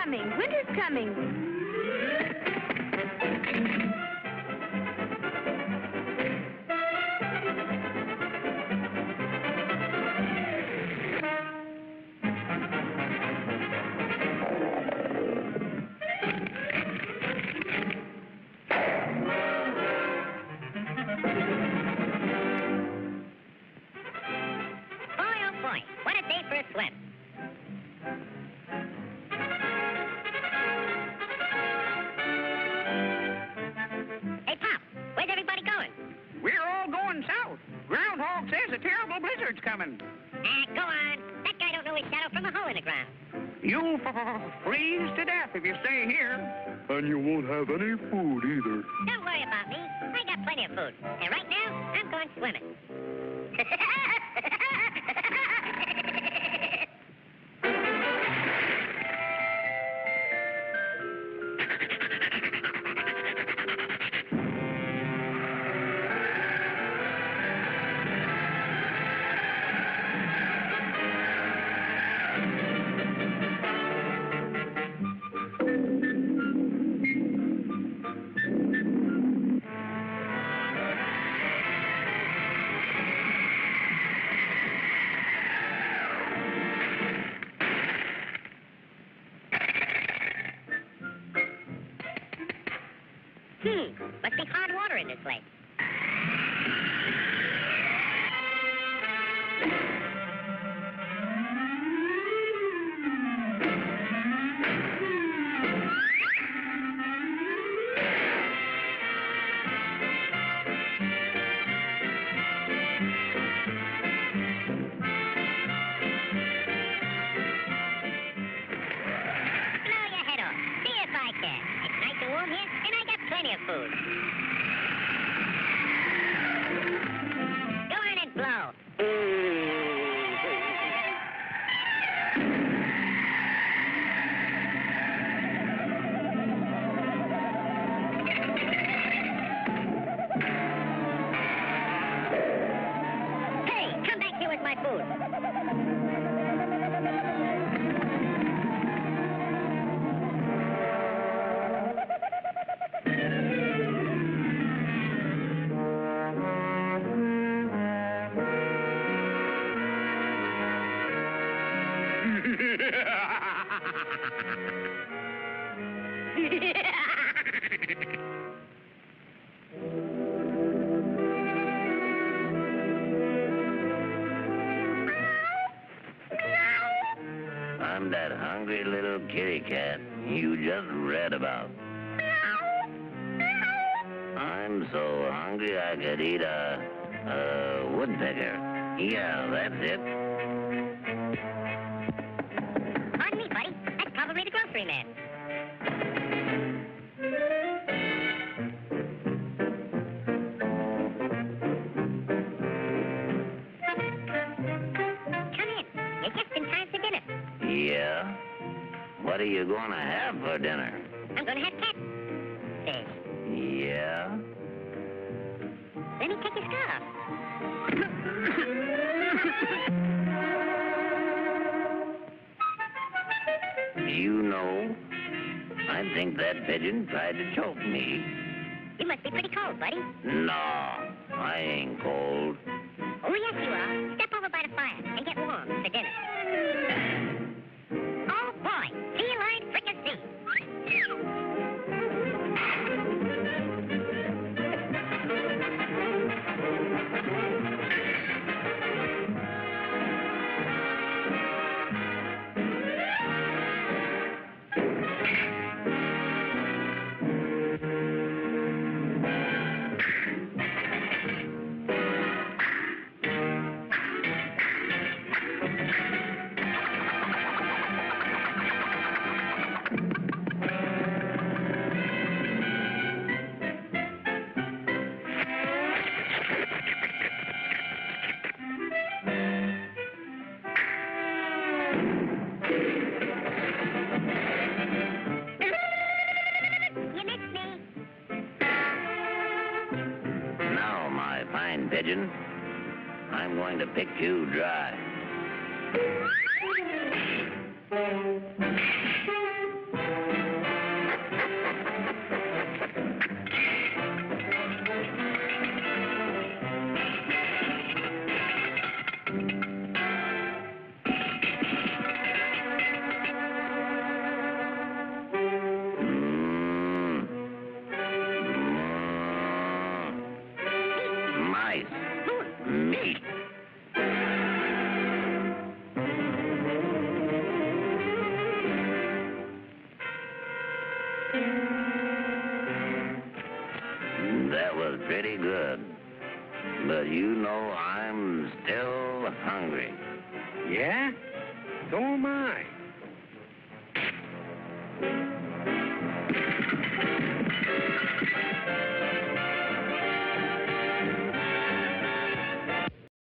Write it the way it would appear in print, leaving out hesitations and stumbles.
coming. Winter's coming. There's a terrible blizzard's coming. Go on. That guy don't know his shadow from a hole in the ground. You'll freeze to death if you stay here. And you won't have any food either. Don't worry about me. I got plenty of food. And right now, I'm going swimming. Must be hard water in this lake. Blow your head off. See if I can. It's nice and warm here, and I got plenty of food. Go on and blow. Hey, come back here with my food. I'm that hungry little kitty cat you just read about. I'm so hungry I could eat a woodpecker. Yeah, that's it. Pardon me, buddy. That's probably the grocery man. Come in. You're just in time for dinner. Yeah? What are you gonna have for dinner? I'm going to have catfish. Yeah? Let me take your scarf off. You know, I think that pigeon tried to choke me. You must be pretty cold, buddy. No, I ain't cold. Oh, yes, you are. Step over by the fire and get warm for dinner. Oh, boy. Feline fricassee. Now, my fine pigeon, I'm going to pick you dry. you know I'm still hungry. Yeah? So am I.